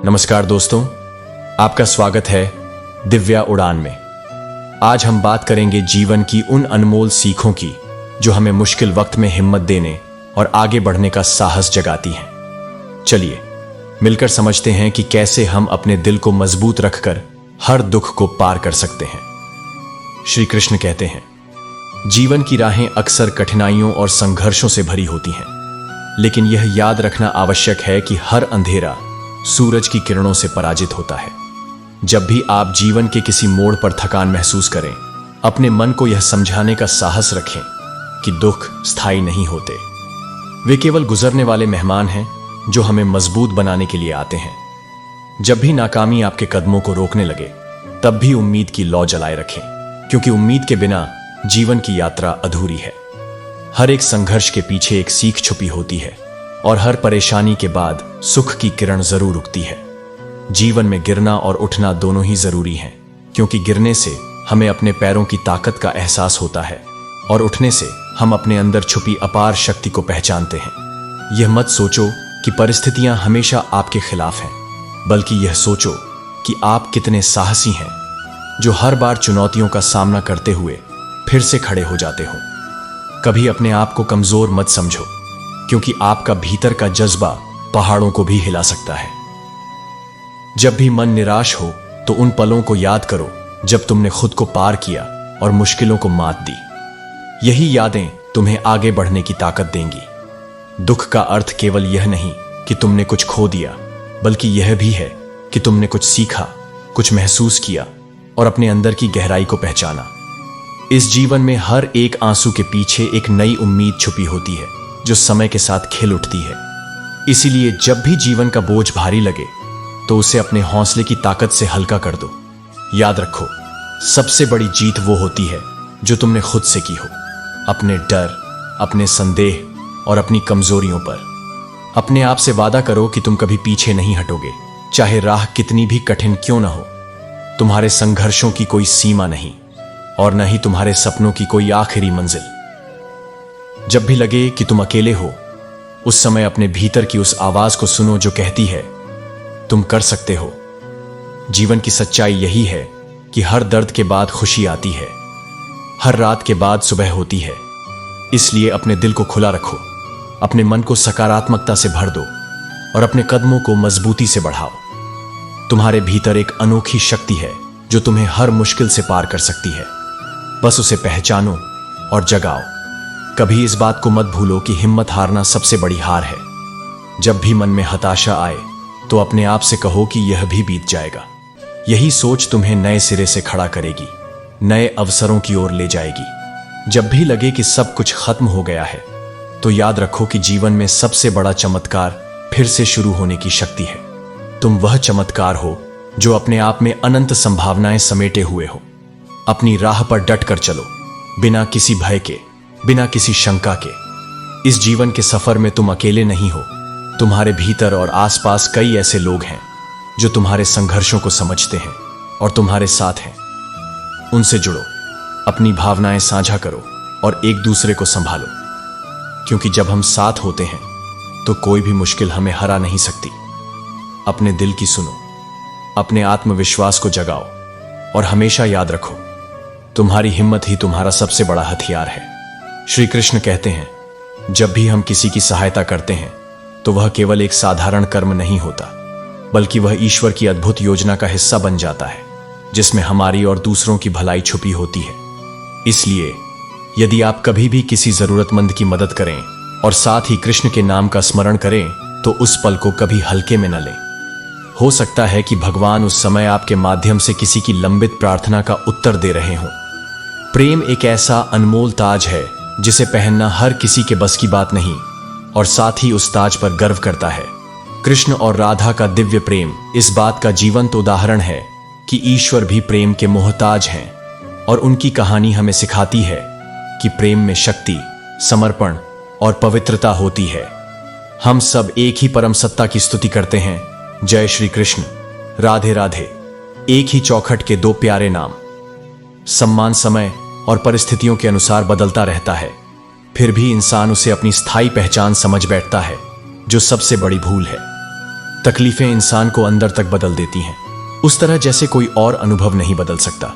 नमस्कार दोस्तों, आपका स्वागत है दिव्या उड़ान में। आज हम बात करेंगे जीवन की उन अनमोल सीखों की जो हमें मुश्किल वक्त में हिम्मत देने और आगे बढ़ने का साहस जगाती हैं। चलिए मिलकर समझते हैं कि कैसे हम अपने दिल को मजबूत रखकर हर दुख को पार कर सकते हैं। श्री कृष्ण कहते हैं, जीवन की राहें अक्सर कठिनाइयों और संघर्षों से भरी होती हैं, लेकिन यह याद रखना आवश्यक है कि हर अंधेरा सूरज की किरणों से पराजित होता है। जब भी आप जीवन के किसी मोड़ पर थकान महसूस करें, अपने मन को यह समझाने का साहस रखें कि दुख स्थायी नहीं होते। वे केवल गुजरने वाले मेहमान हैं जो हमें मजबूत बनाने के लिए आते हैं। जब भी नाकामी आपके कदमों को रोकने लगे, तब भी उम्मीद की लौ जलाए रखें, क्योंकि उम्मीद के बिना जीवन की यात्रा अधूरी है। हर एक संघर्ष के पीछे एक सीख छुपी होती है और हर परेशानी के बाद सुख की किरण जरूर उगती है। जीवन में गिरना और उठना दोनों ही जरूरी हैं, क्योंकि गिरने से हमें अपने पैरों की ताकत का एहसास होता है और उठने से हम अपने अंदर छुपी अपार शक्ति को पहचानते हैं। यह मत सोचो कि परिस्थितियां हमेशा आपके खिलाफ हैं, बल्कि यह सोचो कि आप कितने साहसी हैं जो हर बार चुनौतियों का सामना करते हुए फिर से खड़े हो जाते हो। कभी अपने आप को कमजोर मत समझो, क्योंकि आपका भीतर का जज्बा पहाड़ों को भी हिला सकता है। जब भी मन निराश हो तो उन पलों को याद करो जब तुमने खुद को पार किया और मुश्किलों को मात दी। यही यादें तुम्हें आगे बढ़ने की ताकत देंगी। दुख का अर्थ केवल यह नहीं कि तुमने कुछ खो दिया, बल्कि यह भी है कि तुमने कुछ सीखा, कुछ महसूस किया और अपने अंदर की गहराई को पहचाना। इस जीवन में हर एक आंसू के पीछे एक नई उम्मीद छुपी होती है जो समय के साथ खिल उठती है। इसीलिए जब भी जीवन का बोझ भारी लगे तो उसे अपने हौसले की ताकत से हल्का कर दो। याद रखो, सबसे बड़ी जीत वो होती है जो तुमने खुद से की हो। अपने डर, अपने संदेह और अपनी कमजोरियों पर अपने आप से वादा करो कि तुम कभी पीछे नहीं हटोगे, चाहे राह कितनी भी कठिन क्यों न हो। तुम्हारे संघर्षों की कोई सीमा नहीं और न ही तुम्हारे सपनों की कोई आखिरी मंजिल। जब भी लगे कि तुम अकेले हो, उस समय अपने भीतर की उस आवाज को सुनो जो कहती है, तुम कर सकते हो। जीवन की सच्चाई यही है कि हर दर्द के बाद खुशी आती है, हर रात के बाद सुबह होती है। इसलिए अपने दिल को खुला रखो, अपने मन को सकारात्मकता से भर दो और अपने कदमों को मजबूती से बढ़ाओ। तुम्हारे भीतर एक अनोखी शक्ति है जो तुम्हें हर मुश्किल से पार कर सकती है। बस उसे पहचानो और जगाओ। कभी इस बात को मत भूलो कि हिम्मत हारना सबसे बड़ी हार है। जब भी मन में हताशा आए तो अपने आप से कहो कि यह भी बीत जाएगा। यही सोच तुम्हें नए सिरे से खड़ा करेगी, नए अवसरों की ओर ले जाएगी। जब भी लगे कि सब कुछ खत्म हो गया है, तो याद रखो कि जीवन में सबसे बड़ा चमत्कार फिर से शुरू होने की शक्ति है। तुम वह चमत्कार हो जो अपने आप में अनंत संभावनाएं समेटे हुए हो। अपनी राह पर डट कर चलो, बिना किसी भय के, बिना किसी शंका के। इस जीवन के सफर में तुम अकेले नहीं हो। तुम्हारे भीतर और आसपास कई ऐसे लोग हैं जो तुम्हारे संघर्षों को समझते हैं और तुम्हारे साथ हैं। उनसे जुड़ो, अपनी भावनाएं साझा करो और एक दूसरे को संभालो, क्योंकि जब हम साथ होते हैं तो कोई भी मुश्किल हमें हरा नहीं सकती। अपने दिल की सुनो, अपने आत्मविश्वास को जगाओ और हमेशा याद रखो, तुम्हारी हिम्मत ही तुम्हारा सबसे बड़ा हथियार है। श्री कृष्ण कहते हैं, जब भी हम किसी की सहायता करते हैं तो वह केवल एक साधारण कर्म नहीं होता, बल्कि वह ईश्वर की अद्भुत योजना का हिस्सा बन जाता है, जिसमें हमारी और दूसरों की भलाई छुपी होती है। इसलिए यदि आप कभी भी किसी जरूरतमंद की मदद करें और साथ ही कृष्ण के नाम का स्मरण करें, तो उस पल को कभी हल्के में न लें। हो सकता है कि भगवान उस समय आपके माध्यम से किसी की लंबित प्रार्थना का उत्तर दे रहे हों। प्रेम एक ऐसा अनमोल ताज है जिसे पहनना हर किसी के बस की बात नहीं, और साथ ही उस ताज पर गर्व करता है। कृष्ण और राधा का दिव्य प्रेम इस बात का जीवंत उदाहरण है कि ईश्वर भी प्रेम के मोहताज हैं, और उनकी कहानी हमें सिखाती है कि प्रेम में शक्ति, समर्पण और पवित्रता होती है। हम सब एक ही परम सत्ता की स्तुति करते हैं। जय श्री कृष्ण, राधे राधे। एक ही चौखट के दो प्यारे नाम। सम्मान समय और परिस्थितियों के अनुसार बदलता रहता है, फिर भी इंसान उसे अपनी स्थायी पहचान समझ बैठता है। जो सबसे बड़ी भूल है। तकलीफें इंसान को अंदर तक बदल देती हैं, उस तरह जैसे कोई और अनुभव नहीं बदल सकता।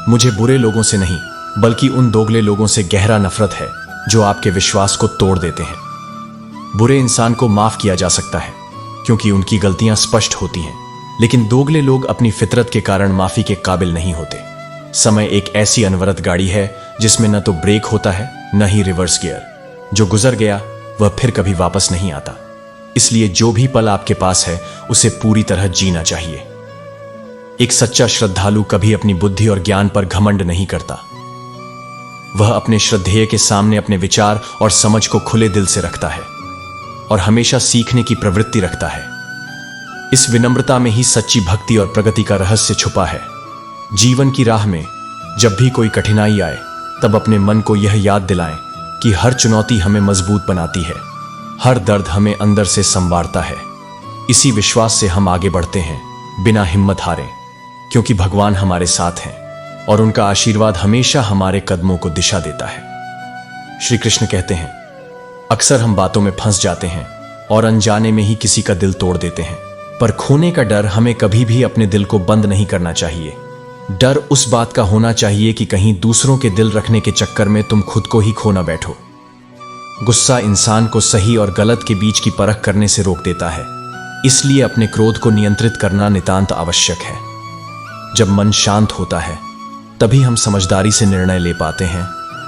मुझे बुरे लोगों से नहीं, बल्कि उन दोगले लोगों से गहरा नफरत है जो आपके विश्वास को तोड़ देते हैं। बुरे इंसान को माफ किया जा सकता है क्योंकि उनकी गलतियां स्पष्ट होती हैं, लेकिन दोगले लोग अपनी फितरत के कारण माफी के काबिल नहीं होते। समय एक ऐसी अनवरत गाड़ी है जिसमें न तो ब्रेक होता है न ही रिवर्स गियर। जो गुजर गया वह फिर कभी वापस नहीं आता। इसलिए जो भी पल आपके पास है उसे पूरी तरह जीना चाहिए। एक सच्चा श्रद्धालु कभी अपनी बुद्धि और ज्ञान पर घमंड नहीं करता। वह अपने श्रद्धेय के सामने अपने विचार और समझ को खुले दिल से रखता है और हमेशा सीखने की प्रवृत्ति रखता है। इस विनम्रता में ही सच्ची भक्ति और प्रगति का रहस्य छुपा है। जीवन की राह में जब भी कोई कठिनाई आए तब अपने मन को यह याद दिलाएं कि हर चुनौती हमें मजबूत बनाती है, हर दर्द हमें अंदर से संवारता है। इसी विश्वास से हम आगे बढ़ते हैं बिना हिम्मत हारे, क्योंकि भगवान हमारे साथ हैं और उनका आशीर्वाद हमेशा हमारे कदमों को दिशा देता है। श्री कृष्ण कहते हैं, अक्सर हम बातों में फंस जाते हैं और अनजाने में ही किसी का दिल तोड़ देते हैं, पर खोने का डर हमें कभी भी अपने दिल को बंद नहीं करना चाहिए। डर उस बात का होना चाहिए कि कहीं दूसरों के दिल रखने के चक्कर में तुम खुद को ही खो ना बैठो। गुस्सा इंसान को सही और गलत के बीच की परख करने से रोक देता है, इसलिए अपने क्रोध को नियंत्रित करना नितांत आवश्यक है। जब मन शांत होता है तभी हम समझदारी से निर्णय ले पाते हैं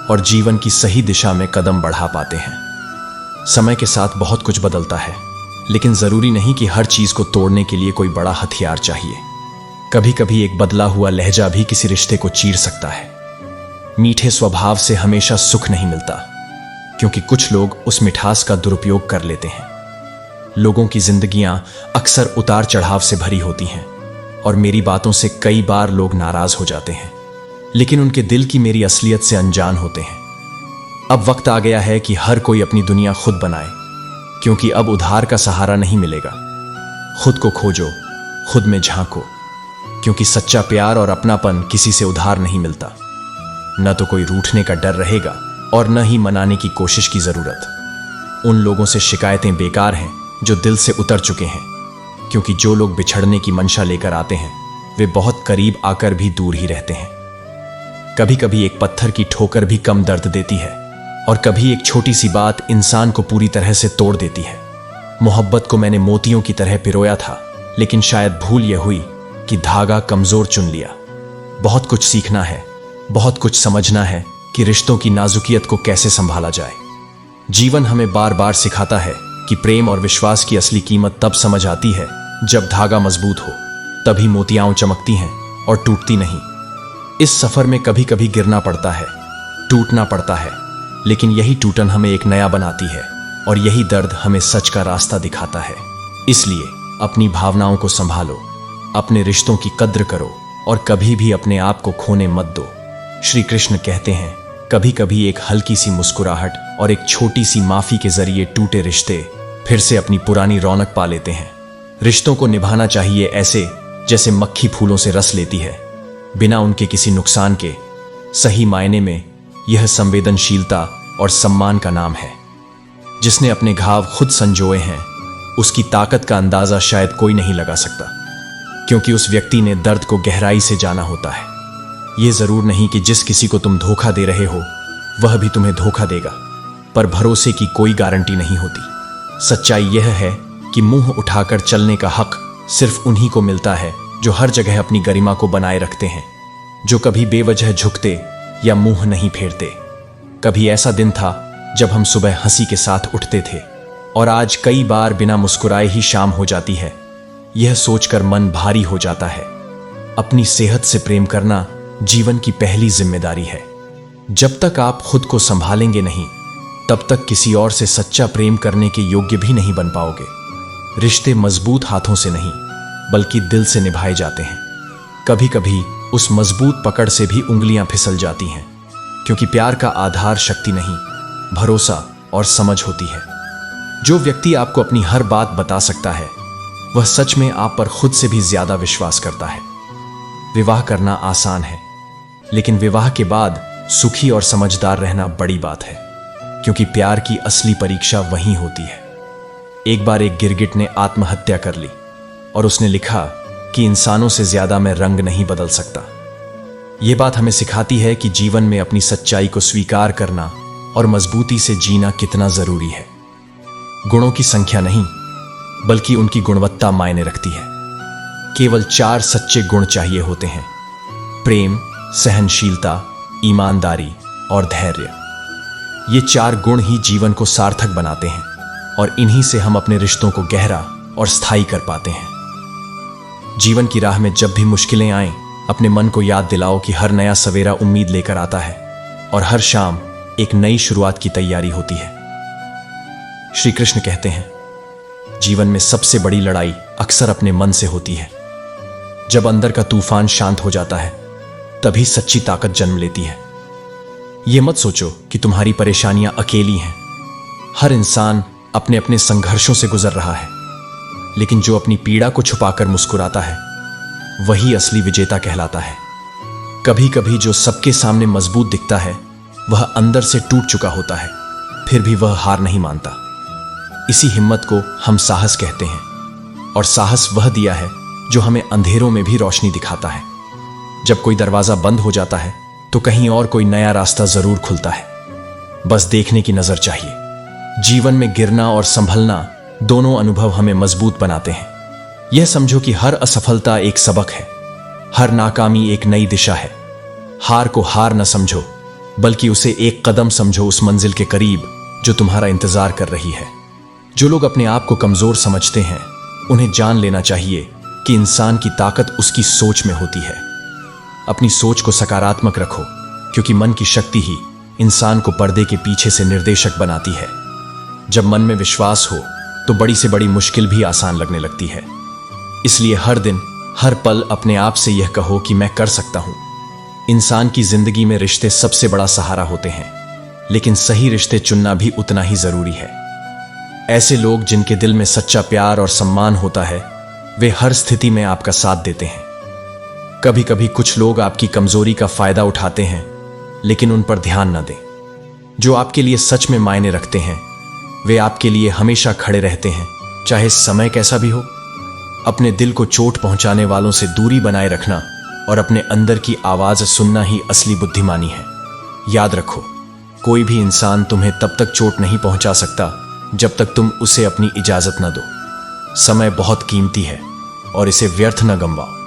और जीवन की सही दिशा में कदम बढ़ा पाते हैं। समय के साथ बहुत कुछ बदलता है, लेकिन जरूरी नहीं कि हर चीज को तोड़ने के लिए कोई बड़ा हथियार चाहिए। कभी कभी एक बदला हुआ लहजा भी किसी रिश्ते को चीर सकता है। मीठे स्वभाव से हमेशा सुख नहीं मिलता, क्योंकि कुछ लोग उस मिठास का दुरुपयोग कर लेते हैं। लोगों की जिंदगियां अक्सर उतार चढ़ाव से भरी होती हैं और मेरी बातों से कई बार लोग नाराज हो जाते हैं, लेकिन उनके दिल की मेरी असलियत से अनजान होते हैं। अब वक्त आ गया है कि हर कोई अपनी दुनिया खुद बनाए, क्योंकि अब उधार का सहारा नहीं मिलेगा। खुद को खोजो, खुद में झांको, क्योंकि सच्चा प्यार और अपनापन किसी से उधार नहीं मिलता। न तो कोई रूठने का डर रहेगा और न ही मनाने की कोशिश की जरूरत। उन लोगों से शिकायतें बेकार हैं जो दिल से उतर चुके हैं, क्योंकि जो लोग बिछड़ने की मंशा लेकर आते हैं वे बहुत करीब आकर भी दूर ही रहते हैं। कभी कभी एक पत्थर की ठोकर भी कम दर्द देती है और कभी एक छोटी सी बात इंसान को पूरी तरह से तोड़ देती है। मोहब्बत को मैंने मोतियों की तरह पिरोया था, लेकिन शायद भूल यह हुई कि धागा कमजोर चुन लिया। बहुत कुछ सीखना है, बहुत कुछ समझना है कि रिश्तों की नाजुकियत को कैसे संभाला जाए। जीवन हमें बार बार सिखाता है कि प्रेम और विश्वास की असली कीमत तब समझ आती है जब धागा मजबूत हो, तभी मोतियां चमकती हैं और टूटती नहीं। इस सफर में कभी कभी गिरना पड़ता है, टूटना पड़ता है, लेकिन यही टूटन हमें एक नया बनाती है और यही दर्द हमें सच का रास्ता दिखाता है। इसलिए अपनी भावनाओं को संभालो, अपने रिश्तों की कद्र करो और कभी भी अपने आप को खोने मत दो। श्री कृष्ण कहते हैं, कभी कभी एक हल्की सी मुस्कुराहट और एक छोटी सी माफी के जरिए टूटे रिश्ते फिर से अपनी पुरानी रौनक पा लेते हैं। रिश्तों को निभाना चाहिए ऐसे जैसे मक्खी फूलों से रस लेती है, बिना उनके किसी नुकसान के। सही मायने में यह संवेदनशीलता और सम्मान का नाम है। जिसने अपने घाव खुद संजोए हैं उसकी ताकत का अंदाजा शायद कोई नहीं लगा सकता, क्योंकि उस व्यक्ति ने दर्द को गहराई से जाना होता है। यह जरूर नहीं कि जिस किसी को तुम धोखा दे रहे हो वह भी तुम्हें धोखा देगा, पर भरोसे की कोई गारंटी नहीं होती। सच्चाई यह है कि मुंह उठाकर चलने का हक सिर्फ उन्हीं को मिलता है जो हर जगह अपनी गरिमा को बनाए रखते हैं, जो कभी बेवजह झुकते या मुंह नहीं फेरते। कभी ऐसा दिन था जब हम सुबह हंसी के साथ उठते थे और आज कई बार बिना मुस्कुराए ही शाम हो जाती है। यह सोचकर मन भारी हो जाता है। अपनी सेहत से प्रेम करना जीवन की पहली जिम्मेदारी है। जब तक आप खुद को संभालेंगे नहीं तब तक किसी और से सच्चा प्रेम करने के योग्य भी नहीं बन पाओगे। रिश्ते मजबूत हाथों से नहीं बल्कि दिल से निभाए जाते हैं। कभी कभी उस मजबूत पकड़ से भी उंगलियां फिसल जाती हैं, क्योंकि प्यार का आधार शक्ति नहीं, भरोसा और समझ होती है। जो व्यक्ति आपको अपनी हर बात बता सकता है वह सच में आप पर खुद से भी ज्यादा विश्वास करता है। विवाह करना आसान है, लेकिन विवाह के बाद सुखी और समझदार रहना बड़ी बात है, क्योंकि प्यार की असली परीक्षा वहीं होती है। एक बार एक गिरगिट ने आत्महत्या कर ली और उसने लिखा कि इंसानों से ज्यादा मैं रंग नहीं बदल सकता। यह बात हमें सिखाती है कि जीवन में अपनी सच्चाई को स्वीकार करना और मजबूती से जीना कितना जरूरी है। गुणों की संख्या नहीं, बल्कि उनकी गुणवत्ता मायने रखती है। केवल 4 सच्चे गुण चाहिए होते हैं: प्रेम, सहनशीलता, ईमानदारी और धैर्य। ये 4 गुण ही जीवन को सार्थक बनाते हैं और इन्हीं से हम अपने रिश्तों को गहरा और स्थायी कर पाते हैं। जीवन की राह में जब भी मुश्किलें आएं, अपने मन को याद दिलाओ कि हर नया सवेरा उम्मीद लेकर आता है और हर शाम एक नई शुरुआत की तैयारी होती है। श्री कृष्ण कहते हैं, जीवन में सबसे बड़ी लड़ाई अक्सर अपने मन से होती है। जब अंदर का तूफान शांत हो जाता है, तभी सच्ची ताकत जन्म लेती है। यह मत सोचो कि तुम्हारी परेशानियां अकेली हैं। हर इंसान अपने अपने संघर्षों से गुजर रहा है, लेकिन जो अपनी पीड़ा को छुपाकर मुस्कुराता है, वही असली विजेता कहलाता है। कभी कभी जो सबके सामने मजबूत दिखता है, वह अंदर से टूट चुका होता है, फिर भी वह हार नहीं मानता। इसी हिम्मत को हम साहस कहते हैं, और साहस वह दिया है जो हमें अंधेरों में भी रोशनी दिखाता है। जब कोई दरवाजा बंद हो जाता है, तो कहीं और कोई नया रास्ता जरूर खुलता है। बस देखने की नजर चाहिए। जीवन में गिरना और संभलना दोनों अनुभव हमें मजबूत बनाते हैं। यह समझो कि हर असफलता एक सबक है, हर नाकामी एक नई दिशा है। हार को हार न समझो, बल्कि उसे एक कदम समझो उस मंजिल के करीब जो तुम्हारा इंतजार कर रही है। जो लोग अपने आप को कमजोर समझते हैं, उन्हें जान लेना चाहिए कि इंसान की ताकत उसकी सोच में होती है। अपनी सोच को सकारात्मक रखो, क्योंकि मन की शक्ति ही इंसान को पर्दे के पीछे से निर्देशक बनाती है। जब मन में विश्वास हो, तो बड़ी से बड़ी मुश्किल भी आसान लगने लगती है। इसलिए हर दिन, हर पल अपने आप से यह कहो कि मैं कर सकता हूं। इंसान की जिंदगी में रिश्ते सबसे बड़ा सहारा होते हैं, लेकिन सही रिश्ते चुनना भी उतना ही जरूरी है। ऐसे लोग जिनके दिल में सच्चा प्यार और सम्मान होता है, वे हर स्थिति में आपका साथ देते हैं। कभी कभी कुछ लोग आपकी कमजोरी का फायदा उठाते हैं, लेकिन उन पर ध्यान न दें। जो आपके लिए सच में मायने रखते हैं, वे आपके लिए हमेशा खड़े रहते हैं, चाहे समय कैसा भी हो। अपने दिल को चोट पहुंचाने वालों से दूरी बनाए रखना और अपने अंदर की आवाज सुनना ही असली बुद्धिमानी है। याद रखो, कोई भी इंसान तुम्हें तब तक चोट नहीं पहुंचा सकता जब तक तुम उसे अपनी इजाजत न दो। समय बहुत कीमती है और इसे व्यर्थ न गंवाओ।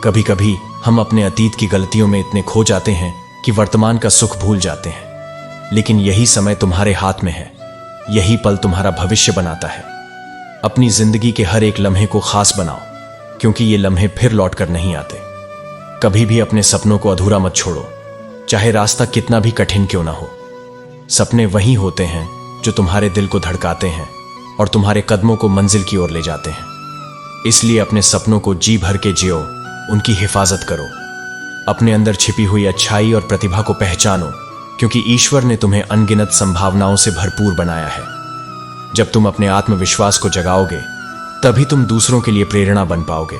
कभी कभी हम अपने अतीत की गलतियों में इतने खो जाते हैं कि वर्तमान का सुख भूल जाते हैं, लेकिन यही समय तुम्हारे हाथ में है। यही पल तुम्हारा भविष्य बनाता है। अपनी जिंदगी के हर एक लम्हे को खास बनाओ, क्योंकि ये लम्हे फिर लौट कर नहीं आते। कभी भी अपने सपनों को अधूरा मत छोड़ो, चाहे रास्ता कितना भी कठिन क्यों ना हो। सपने वही होते हैं जो तुम्हारे दिल को धड़काते हैं और तुम्हारे कदमों को मंजिल की ओर ले जाते हैं। इसलिए अपने सपनों को जी भर के जियो, उनकी हिफाजत करो। अपने अंदर छिपी हुई अच्छाई और प्रतिभा को पहचानो, क्योंकि ईश्वर ने तुम्हें अनगिनत संभावनाओं से भरपूर बनाया है। जब तुम अपने आत्मविश्वास को जगाओगे, तभी तुम दूसरों के लिए प्रेरणा बन पाओगे।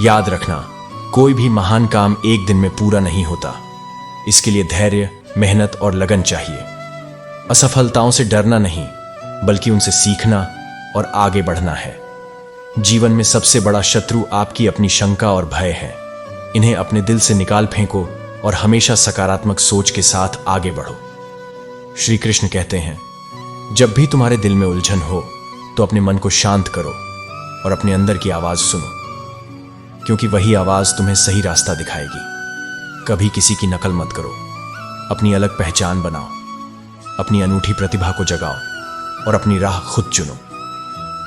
याद रखना, कोई भी महान काम एक दिन में पूरा नहीं होता। इसके लिए धैर्य, मेहनत और लगन चाहिए। असफलताओं से डरना नहीं, बल्कि उनसे सीखना और आगे बढ़ना है। जीवन में सबसे बड़ा शत्रु आपकी अपनी शंका और भय है। इन्हें अपने दिल से निकाल फेंको और हमेशा सकारात्मक सोच के साथ आगे बढ़ो। श्री कृष्ण कहते हैं, जब भी तुम्हारे दिल में उलझन हो, तो अपने मन को शांत करो और अपने अंदर की आवाज सुनो, क्योंकि वही आवाज तुम्हें सही रास्ता दिखाएगी। कभी किसी की नकल मत करो, अपनी अलग पहचान बनाओ, अपनी अनूठी प्रतिभा को जगाओ और अपनी राह खुद चुनो।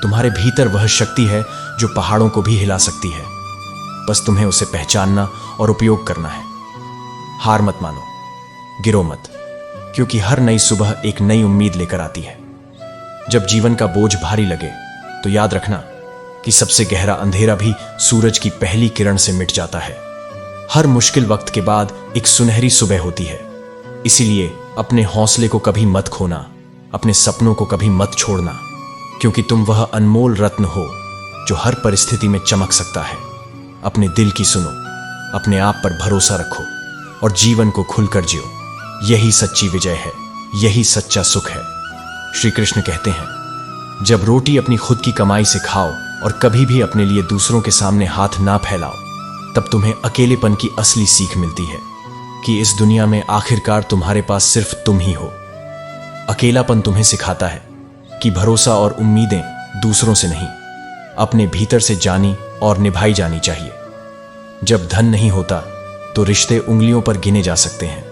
तुम्हारे भीतर वह शक्ति है जो पहाड़ों को भी हिला सकती है। बस तुम्हें उसे पहचानना और उपयोग करना है। हार मत मानो, गिरो मत, क्योंकि हर नई सुबह एक नई उम्मीद लेकर आती है। जब जीवन का बोझ भारी लगे, तो याद रखना कि सबसे गहरा अंधेरा भी सूरज की पहली किरण से मिट जाता है। हर मुश्किल वक्त के बाद एक सुनहरी सुबह होती है। इसीलिए अपने हौसले को कभी मत खोना, अपने सपनों को कभी मत छोड़ना, क्योंकि तुम वह अनमोल रत्न हो जो हर परिस्थिति में चमक सकता है। अपने दिल की सुनो, अपने आप पर भरोसा रखो और जीवन को खुलकर जियो। यही सच्ची विजय है, यही सच्चा सुख है। श्री कृष्ण कहते हैं, जब रोटी अपनी खुद की कमाई से खाओ और कभी भी अपने लिए दूसरों के सामने हाथ ना फैलाओ, तब तुम्हें अकेलेपन की असली सीख मिलती है कि इस दुनिया में आखिरकार तुम्हारे पास सिर्फ तुम ही हो। अकेलापन तुम्हें सिखाता है कि भरोसा और उम्मीदें दूसरों से नहीं, अपने भीतर से जानी और निभाई जानी चाहिए। जब धन नहीं होता तो रिश्ते उंगलियों पर गिने जा सकते हैं,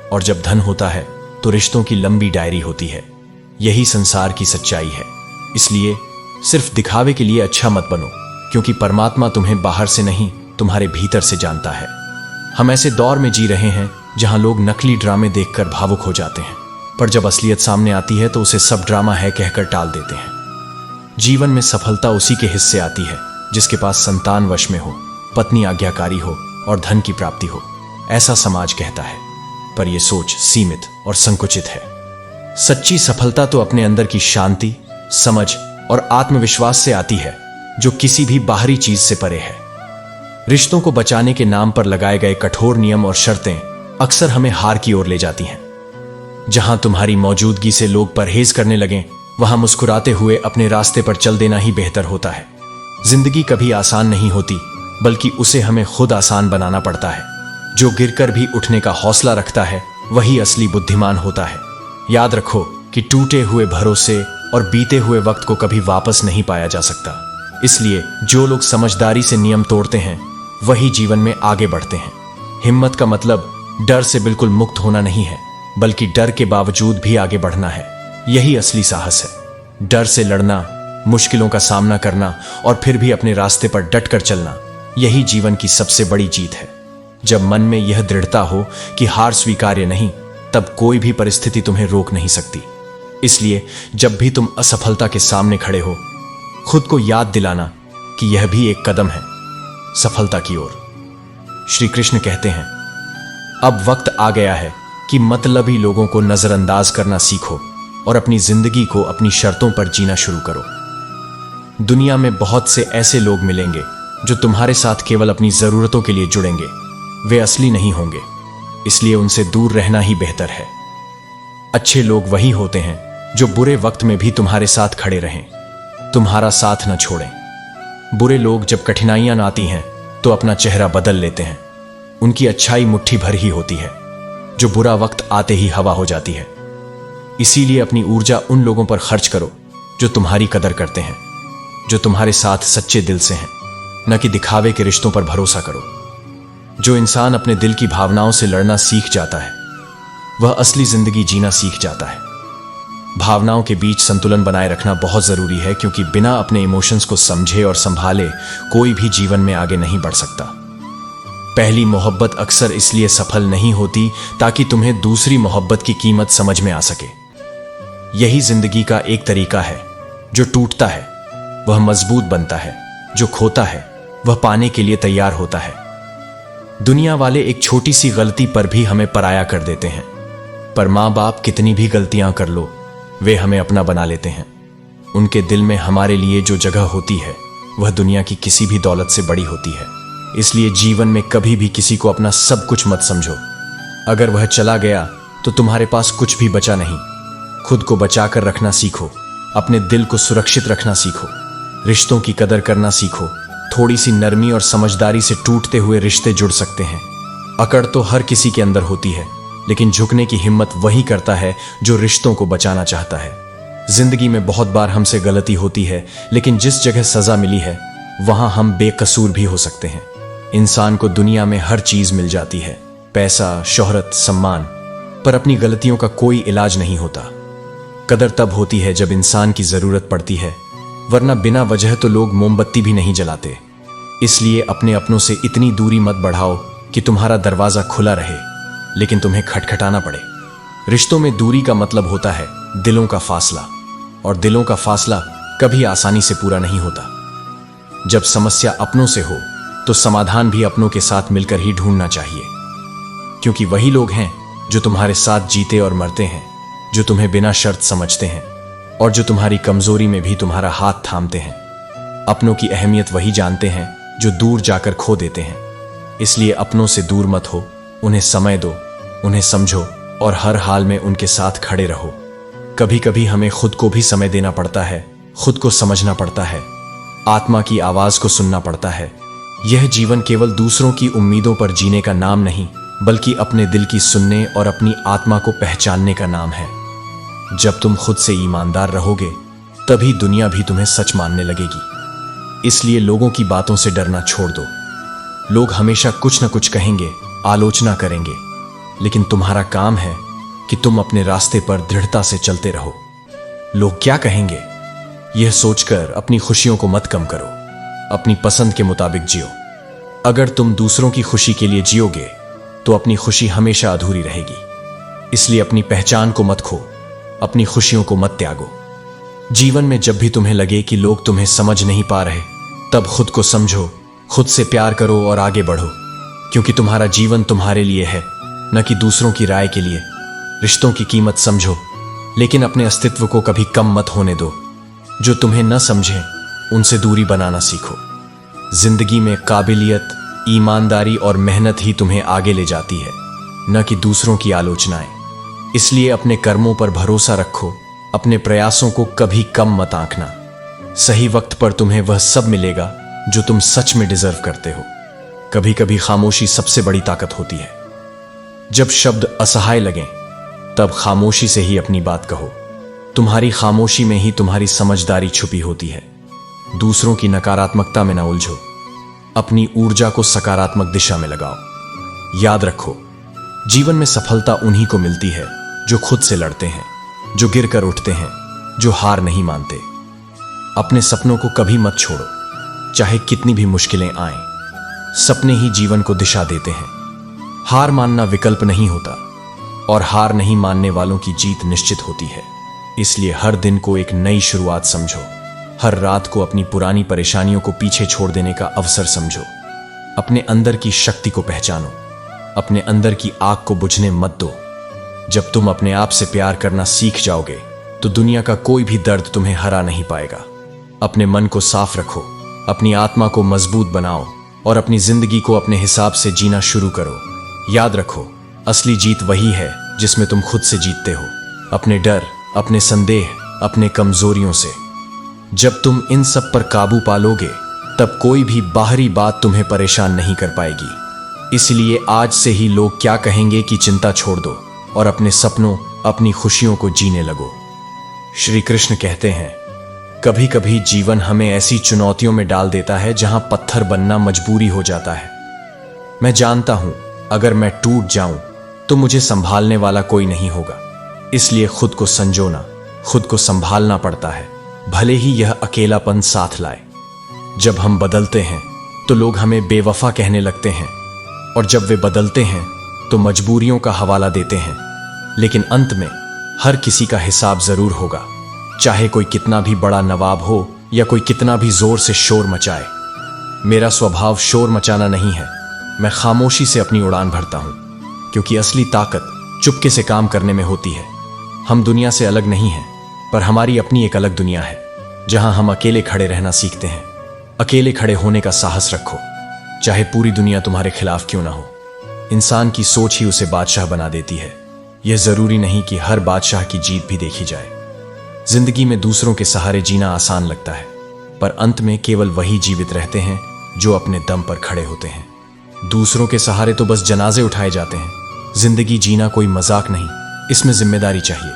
और जब धन होता है तो रिश्तों की लंबी डायरी होती है। यही संसार की सच्चाई है। इसलिए सिर्फ दिखावे के लिए अच्छा मत बनो, क्योंकि परमात्मा तुम्हें बाहर से नहीं, तुम्हारे भीतर से जानता है। हम ऐसे दौर में जी रहे हैं जहां लोग नकली ड्रामे देखकर भावुक हो जाते हैं, पर जब असलियत सामने आती है तो उसे सब ड्रामा है कहकर टाल देते हैं। जीवन में सफलता उसी के हिस्से आती है जिसके पास संतान वश में हो, पत्नी आज्ञाकारी हो और धन की प्राप्ति हो, ऐसा समाज कहता है। पर यह सोच सीमित और संकुचित है। सच्ची सफलता तो अपने अंदर की शांति, समझ और आत्मविश्वास से आती है, जो किसी भी बाहरी चीज से परे है। रिश्तों को बचाने के नाम पर लगाए गए कठोर नियम और शर्तें अक्सर हमें हार की ओर ले जाती हैं। जहां तुम्हारी मौजूदगी से लोग परहेज करने लगें, वहां मुस्कुराते हुए अपने रास्ते पर चल देना ही बेहतर होता है। जिंदगी कभी आसान नहीं होती, बल्कि उसे हमें खुद आसान बनाना पड़ता है। जो गिरकर भी उठने का हौसला रखता है, वही असली बुद्धिमान होता है। याद रखो कि टूटे हुए भरोसे और बीते हुए वक्त को कभी वापस नहीं पाया जा सकता। इसलिए जो लोग समझदारी से नियम तोड़ते हैं, वही जीवन में आगे बढ़ते हैं। हिम्मत का मतलब डर से बिल्कुल मुक्त होना नहीं है, बल्कि डर के बावजूद भी आगे बढ़ना है। यही असली साहस है। डर से लड़ना, मुश्किलों का सामना करना और फिर भी अपने रास्ते पर डटकर चलना, यही जीवन की सबसे बड़ी जीत है। जब मन में यह दृढ़ता हो कि हार स्वीकार्य नहीं, तब कोई भी परिस्थिति तुम्हें रोक नहीं सकती। इसलिए जब भी तुम असफलता के सामने खड़े हो, खुद को याद दिलाना कि यह भी एक कदम है सफलता की ओर। श्री कृष्ण कहते हैं, अब वक्त आ गया है कि मतलबी लोगों को नजरअंदाज करना सीखो और अपनी जिंदगी को अपनी शर्तों पर जीना शुरू करो। दुनिया में बहुत से ऐसे लोग मिलेंगे जो तुम्हारे साथ केवल अपनी जरूरतों के लिए जुड़ेंगे। वे असली नहीं होंगे, इसलिए उनसे दूर रहना ही बेहतर है। अच्छे लोग वही होते हैं जो बुरे वक्त में भी तुम्हारे साथ खड़े रहें, तुम्हारा साथ न छोड़ें। बुरे लोग जब कठिनाइयां आती हैं तो अपना चेहरा बदल लेते हैं। उनकी अच्छाई मुट्ठी भर ही होती है, जो बुरा वक्त आते ही हवा हो जाती है। इसीलिए अपनी ऊर्जा उन लोगों पर खर्च करो जो तुम्हारी कदर करते हैं, जो तुम्हारे साथ सच्चे दिल से हैं, न कि दिखावे के रिश्तों पर भरोसा करो। जो इंसान अपने दिल की भावनाओं से लड़ना सीख जाता है, वह असली जिंदगी जीना सीख जाता है। भावनाओं के बीच संतुलन बनाए रखना बहुत जरूरी है, क्योंकि बिना अपने इमोशंस को समझे और संभाले कोई भी जीवन में आगे नहीं बढ़ सकता। पहली मोहब्बत अक्सर इसलिए सफल नहीं होती ताकि तुम्हें दूसरी मोहब्बत की कीमत समझ में आ सके। यही जिंदगी का एक तरीका है। जो टूटता है वह मजबूत बनता है, जो खोता है वह पाने के लिए तैयार होता है। दुनिया वाले एक छोटी सी गलती पर भी हमें पराया कर देते हैं, पर माँ बाप कितनी भी गलतियां कर लो, वे हमें अपना बना लेते हैं। उनके दिल में हमारे लिए जो जगह होती है, वह दुनिया की किसी भी दौलत से बड़ी होती है। इसलिए जीवन में कभी भी किसी को अपना सब कुछ मत समझो। अगर वह चला गया तो तुम्हारे पास कुछ भी बचा नहीं। खुद को बचाकर रखना सीखो, अपने दिल को सुरक्षित रखना सीखो, रिश्तों की कदर करना सीखो। थोड़ी सी नरमी और समझदारी से टूटते हुए रिश्ते जुड़ सकते हैं। अकड़ तो हर किसी के अंदर होती है, लेकिन झुकने की हिम्मत वही करता है जो रिश्तों को बचाना चाहता है। जिंदगी में बहुत बार हमसे गलती होती है, लेकिन जिस जगह सजा मिली है वहां हम बेकसूर भी हो सकते हैं। इंसान को दुनिया में हर चीज मिल जाती है, पैसा, शोहरत, सम्मान, पर अपनी गलतियों का कोई इलाज नहीं होता। कदर तब होती है जब इंसान की जरूरत पड़ती है, वरना बिना वजह तो लोग मोमबत्ती भी नहीं जलाते। इसलिए अपने अपनों से इतनी दूरी मत बढ़ाओ कि तुम्हारा दरवाजा खुला रहे, लेकिन तुम्हें खटखटाना पड़े। रिश्तों में दूरी का मतलब होता है दिलों का फासला, और दिलों का फासला कभी आसानी से पूरा नहीं होता। जब समस्या अपनों से हो तो समाधान भी अपनों के साथ मिलकर ही ढूंढना चाहिए, क्योंकि वही लोग हैं जो तुम्हारे साथ जीते और मरते हैं, जो तुम्हें बिना शर्त समझते हैं और जो तुम्हारी कमजोरी में भी तुम्हारा हाथ थामते हैं। अपनों की अहमियत वही जानते हैं जो दूर जाकर खो देते हैं। इसलिए अपनों से दूर मत हो, उन्हें समय दो, उन्हें समझो और हर हाल में उनके साथ खड़े रहो। कभी कभी हमें खुद को भी समय देना पड़ता है, खुद को समझना पड़ता है, आत्मा की आवाज को सुनना पड़ता है। यह जीवन केवल दूसरों की उम्मीदों पर जीने का नाम नहीं, बल्कि अपने दिल की सुनने और अपनी आत्मा को पहचानने का नाम है। जब तुम खुद से ईमानदार रहोगे, तभी दुनिया भी तुम्हें सच मानने लगेगी। इसलिए लोगों की बातों से डरना छोड़ दो। लोग हमेशा कुछ न कुछ कहेंगे, आलोचना करेंगे, लेकिन तुम्हारा काम है कि तुम अपने रास्ते पर दृढ़ता से चलते रहो। लोग क्या कहेंगे, यह सोचकर अपनी खुशियों को मत कम करो। अपनी पसंद के मुताबिक जियो। अगर तुम दूसरों की खुशी के लिए जियोगे, तो अपनी खुशी हमेशा अधूरी रहेगी। इसलिए अपनी पहचान को मत खो, अपनी खुशियों को मत त्यागो। जीवन में जब भी तुम्हें लगे कि लोग तुम्हें समझ नहीं पा रहे, तब खुद को समझो, खुद से प्यार करो और आगे बढ़ो। क्योंकि तुम्हारा जीवन तुम्हारे लिए है, न कि दूसरों की राय के लिए। रिश्तों की कीमत समझो, लेकिन अपने अस्तित्व को कभी कम मत होने दो। जो तुम्हें न समझे, उनसे दूरी बनाना सीखो। जिंदगी में काबिलियत, ईमानदारी और मेहनत ही तुम्हें आगे ले जाती है, न कि दूसरों की आलोचनाएं। इसलिए अपने कर्मों पर भरोसा रखो, अपने प्रयासों को कभी कम मत आंकना। सही वक्त पर तुम्हें वह सब मिलेगा जो तुम सच में डिजर्व करते हो। कभी कभी खामोशी सबसे बड़ी ताकत होती है। जब शब्द असहाय लगें, तब खामोशी से ही अपनी बात कहो। तुम्हारी खामोशी में ही तुम्हारी समझदारी छुपी होती है। दूसरों की नकारात्मकता में न उलझो, अपनी ऊर्जा को सकारात्मक दिशा में लगाओ। याद रखो, जीवन में सफलता उन्हीं को मिलती है जो खुद से लड़ते हैं, जो गिरकर उठते हैं, जो हार नहीं मानते। अपने सपनों को कभी मत छोड़ो, चाहे कितनी भी मुश्किलें आएं। सपने ही जीवन को दिशा देते हैं। हार मानना विकल्प नहीं होता, और हार नहीं मानने वालों की जीत निश्चित होती है। इसलिए हर दिन को एक नई शुरुआत समझो। हर रात को अपनी पुरानी परेशानियों को पीछे छोड़ देने का अवसर समझो। अपने अंदर की शक्ति को पहचानो, अपने अंदर की आग को बुझने मत दो। जब तुम अपने आप से प्यार करना सीख जाओगे, तो दुनिया का कोई भी दर्द तुम्हें हरा नहीं पाएगा। अपने मन को साफ रखो, अपनी आत्मा को मजबूत बनाओ और अपनी जिंदगी को अपने हिसाब से जीना शुरू करो। याद रखो, असली जीत वही है जिसमें तुम खुद से जीतते हो, अपने डर, अपने संदेह, अपने कमजोरियों से। जब तुम इन सब पर काबू पालोगे, तब कोई भी बाहरी बात तुम्हें परेशान नहीं कर पाएगी। इसलिए आज से ही लोग क्या कहेंगे की चिंता छोड़ दो और अपने सपनों, अपनी खुशियों को जीने लगो। श्री कृष्ण कहते हैं, कभी कभी जीवन हमें ऐसी चुनौतियों में डाल देता है जहां पत्थर बनना मजबूरी हो जाता है। मैं जानता हूं, अगर मैं टूट जाऊं तो मुझे संभालने वाला कोई नहीं होगा। इसलिए खुद को संजोना, खुद को संभालना पड़ता है, भले ही यह अकेलापन साथ लाए। जब हम बदलते हैं तो लोग हमें बेवफा कहने लगते हैं, और जब वे बदलते हैं तो मजबूरियों का हवाला देते हैं। लेकिन अंत में हर किसी का हिसाब जरूर होगा, चाहे कोई कितना भी बड़ा नवाब हो या कोई कितना भी जोर से शोर मचाए। मेरा स्वभाव शोर मचाना नहीं है। मैं खामोशी से अपनी उड़ान भरता हूं, क्योंकि असली ताकत चुपके से काम करने में होती है। हम दुनिया से अलग नहीं हैं, पर हमारी अपनी एक अलग दुनिया है, जहां हम अकेले खड़े रहना सीखते हैं। अकेले खड़े होने का साहस रखो, चाहे पूरी दुनिया तुम्हारे खिलाफ क्यों ना हो। इंसान की सोच ही उसे बादशाह बना देती है। यह जरूरी नहीं कि हर बादशाह की जीत भी देखी जाए। जिंदगी में दूसरों के सहारे जीना आसान लगता है, पर अंत में केवल वही जीवित रहते हैं जो अपने दम पर खड़े होते हैं। दूसरों के सहारे तो बस जनाजे उठाए जाते हैं। जिंदगी जीना कोई मजाक नहीं, इसमें जिम्मेदारी चाहिए।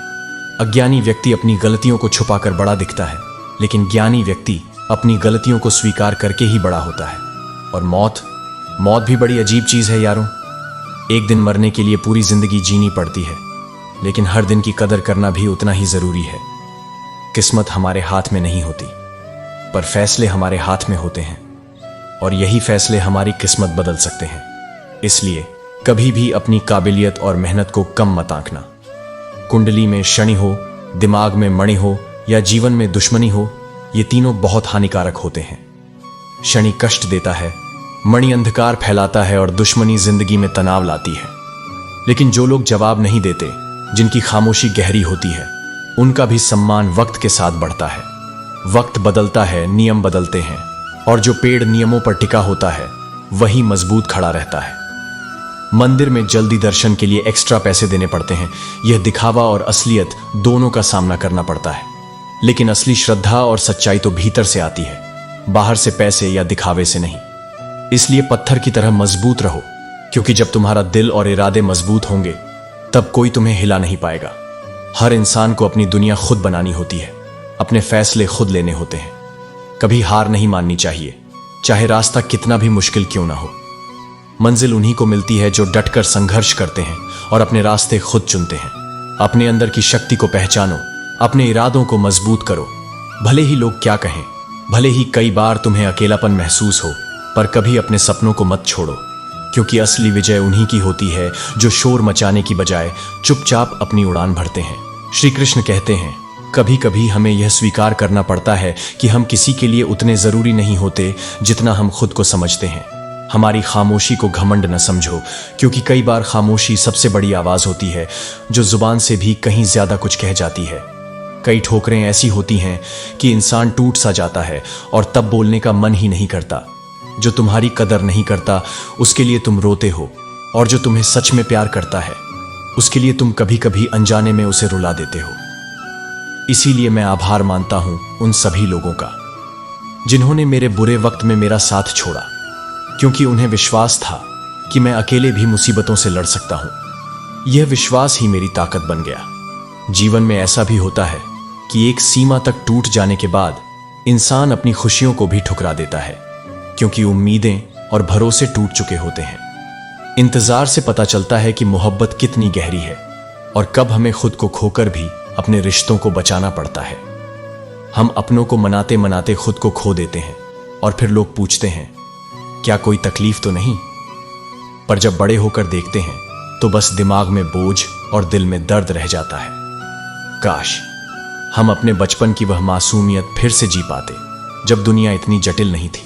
अज्ञानी व्यक्ति अपनी गलतियों को छुपाकर बड़ा दिखता है, लेकिन ज्ञानी व्यक्ति अपनी गलतियों को स्वीकार करके ही बड़ा होता है। और मौत भी बड़ी अजीब चीज है यारों। एक दिन मरने के लिए पूरी जिंदगी जीनी पड़ती है, लेकिन हर दिन की कदर करना भी उतना ही जरूरी है। किस्मत हमारे हाथ में नहीं होती, पर फैसले हमारे हाथ में होते हैं, और यही फैसले हमारी किस्मत बदल सकते हैं। इसलिए कभी भी अपनी काबिलियत और मेहनत को कम मत आंकना। कुंडली में शनि हो, दिमाग में मणि हो या जीवन में दुश्मनी हो, ये तीनों बहुत हानिकारक होते हैं। शनि कष्ट देता है, मणि अंधकार फैलाता है और दुश्मनी जिंदगी में तनाव लाती है। लेकिन जो लोग जवाब नहीं देते, जिनकी खामोशी गहरी होती है, उनका भी सम्मान वक्त के साथ बढ़ता है। वक्त बदलता है, नियम बदलते हैं, और जो पेड़ नियमों पर टिका होता है वही मजबूत खड़ा रहता है। मंदिर में जल्दी दर्शन के लिए एक्स्ट्रा पैसे देने पड़ते हैं। यह दिखावा और असलियत दोनों का सामना करना पड़ता है। लेकिन असली श्रद्धा और सच्चाई तो भीतर से आती है, बाहर से पैसे या दिखावे से नहीं। इसलिए पत्थर की तरह मजबूत रहो, क्योंकि जब तुम्हारा दिल और इरादे मजबूत होंगे तब कोई तुम्हें हिला नहीं पाएगा। हर इंसान को अपनी दुनिया खुद बनानी होती है, अपने फैसले खुद लेने होते हैं। कभी हार नहीं माननी चाहिए, चाहे रास्ता कितना भी मुश्किल क्यों ना हो। मंजिल उन्हीं को मिलती है जो डटकर संघर्ष करते हैं और अपने रास्ते खुद चुनते हैं। अपने अंदर की शक्ति को पहचानो, अपने इरादों को मजबूत करो। भले ही लोग क्या कहें, भले ही कई बार तुम्हें अकेलापन महसूस हो, पर कभी अपने सपनों को मत छोड़ो, क्योंकि असली विजय उन्हीं की होती है जो शोर मचाने की बजाय चुपचाप अपनी उड़ान भरते हैं। श्री कृष्ण कहते हैं, कभी कभी हमें यह स्वीकार करना पड़ता है कि हम किसी के लिए उतने जरूरी नहीं होते जितना हम खुद को समझते हैं। हमारी खामोशी को घमंड न समझो, क्योंकि कई बार खामोशी सबसे बड़ी आवाज होती है जो जुबान से भी कहीं ज्यादा कुछ कह जाती है। कई ठोकरें ऐसी होती हैं कि इंसान टूट सा जाता है और तब बोलने का मन ही नहीं करता। जो तुम्हारी कदर नहीं करता उसके लिए तुम रोते हो, और जो तुम्हें सच में प्यार करता है उसके लिए तुम कभी कभी अनजाने में उसे रुला देते हो। इसीलिए मैं आभार मानता हूं उन सभी लोगों का जिन्होंने मेरे बुरे वक्त में मेरा साथ छोड़ा, क्योंकि उन्हें विश्वास था कि मैं अकेले भी मुसीबतों से लड़ सकता हूं। यह विश्वास ही मेरी ताकत बन गया। जीवन में ऐसा भी होता है कि एक सीमा तक टूट जाने के बाद इंसान अपनी खुशियों को भी ठुकरा देता है, क्योंकि उम्मीदें और भरोसे टूट चुके होते हैं। इंतजार से पता चलता है कि मोहब्बत कितनी गहरी है और कब हमें खुद को खोकर भी अपने रिश्तों को बचाना पड़ता है। हम अपनों को मनाते मनाते खुद को खो देते हैं और फिर लोग पूछते हैं, क्या कोई तकलीफ तो नहीं? पर जब बड़े होकर देखते हैं तो बस दिमाग में बोझ और दिल में दर्द रह जाता है। काश हम अपने बचपन की वह मासूमियत फिर से जी पाते, जब दुनिया इतनी जटिल नहीं थी।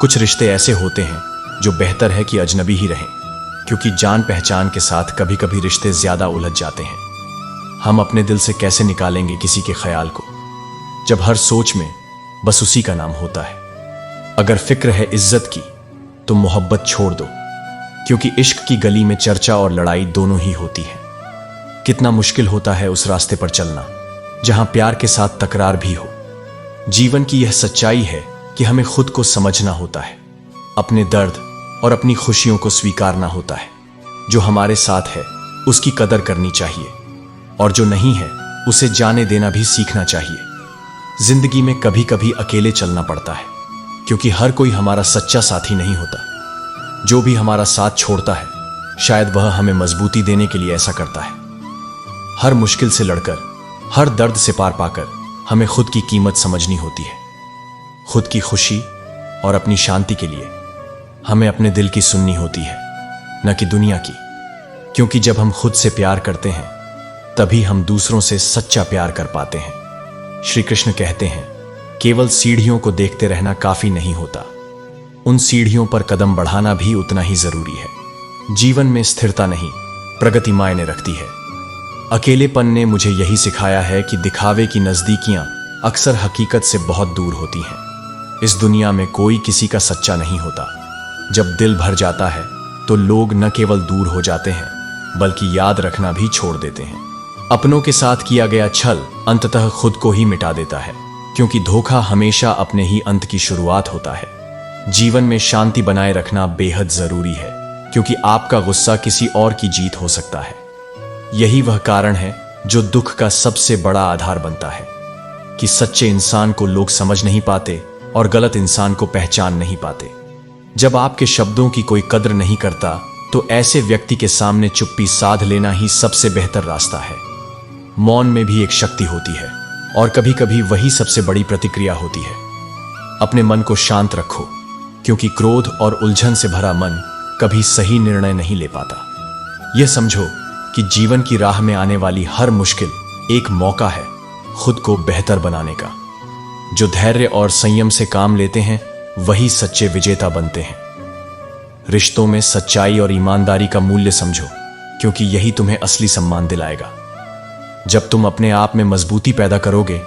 कुछ रिश्ते ऐसे होते हैं जो बेहतर है कि अजनबी ही रहें, क्योंकि जान पहचान के साथ कभी कभी रिश्ते ज्यादा उलझ जाते हैं। हम अपने दिल से कैसे निकालेंगे किसी के ख्याल को, जब हर सोच में बस उसी का नाम होता है। अगर फिक्र है इज्जत की तो मोहब्बत छोड़ दो, क्योंकि इश्क की गली में चर्चा और लड़ाई दोनों ही होती है। कितना मुश्किल होता है उस रास्ते पर चलना जहां प्यार के साथ तकरार भी हो। जीवन की यह सच्चाई है कि हमें खुद को समझना होता है, अपने दर्द और अपनी खुशियों को स्वीकारना होता है। जो हमारे साथ है उसकी कदर करनी चाहिए, और जो नहीं है उसे जाने देना भी सीखना चाहिए। जिंदगी में कभी कभी अकेले चलना पड़ता है, क्योंकि हर कोई हमारा सच्चा साथी नहीं होता। जो भी हमारा साथ छोड़ता है शायद वह हमें मजबूती देने के लिए ऐसा करता है। हर मुश्किल से लड़कर, हर दर्द से पार पाकर हमें खुद की कीमत समझनी होती है। खुद की खुशी और अपनी शांति के लिए हमें अपने दिल की सुननी होती है, न कि दुनिया की। क्योंकि जब हम खुद से प्यार करते हैं तभी हम दूसरों से सच्चा प्यार कर पाते हैं। श्री कृष्ण कहते हैं, केवल सीढ़ियों को देखते रहना काफी नहीं होता, उन सीढ़ियों पर कदम बढ़ाना भी उतना ही जरूरी है। जीवन में स्थिरता नहीं, प्रगति मायने रखती है। अकेलेपन ने मुझे यही सिखाया है कि दिखावे की नजदीकियां अक्सर हकीकत से बहुत दूर होती हैं। इस दुनिया में कोई किसी का सच्चा नहीं होता। जब दिल भर जाता है तो लोग न केवल दूर हो जाते हैं बल्कि याद रखना भी छोड़ देते हैं। अपनों के साथ किया गया छल अंततः खुद को ही मिटा देता है, क्योंकि धोखा हमेशा अपने ही अंत की शुरुआत होता है। जीवन में शांति बनाए रखना बेहद जरूरी है, क्योंकि आपका गुस्सा किसी और की जीत हो सकता है। यही वह कारण है जो दुख का सबसे बड़ा आधार बनता है, कि सच्चे इंसान को लोग समझ नहीं पाते और गलत इंसान को पहचान नहीं पाते। जब आपके शब्दों की कोई कद्र नहीं करता तो ऐसे व्यक्ति के सामने चुप्पी साध लेना ही सबसे बेहतर रास्ता है। मौन में भी एक शक्ति होती है, और कभी कभी वही सबसे बड़ी प्रतिक्रिया होती है। अपने मन को शांत रखो, क्योंकि क्रोध और उलझन से भरा मन कभी सही निर्णय नहीं ले पाता। यह समझो कि जीवन की राह में आने वाली हर मुश्किल एक मौका है खुद को बेहतर बनाने का। जो धैर्य और संयम से काम लेते हैं वही सच्चे विजेता बनते हैं। रिश्तों में सच्चाई और ईमानदारी का मूल्य समझो, क्योंकि यही तुम्हें असली सम्मान दिलाएगा। जब तुम अपने आप में मजबूती पैदा करोगे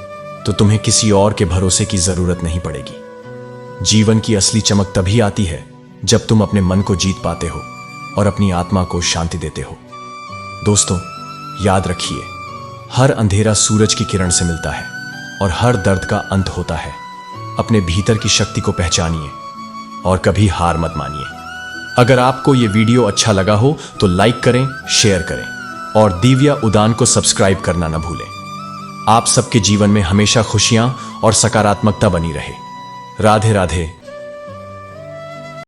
तो तुम्हें किसी और के भरोसे की जरूरत नहीं पड़ेगी। जीवन की असली चमक तभी आती है जब तुम अपने मन को जीत पाते हो और अपनी आत्मा को शांति देते हो। दोस्तों, याद रखिए, हर अंधेरा सूरज की किरण से मिलता है, और हर दर्द का अंत होता है। अपने भीतर की शक्ति को पहचानिए और कभी हार मत मानिए। अगर आपको ये वीडियो अच्छा लगा हो तो लाइक करें, शेयर करें और दिव्या उड़ान को सब्सक्राइब करना न भूलें। आप सबके जीवन में हमेशा खुशियां और सकारात्मकता बनी रहे। राधे राधे।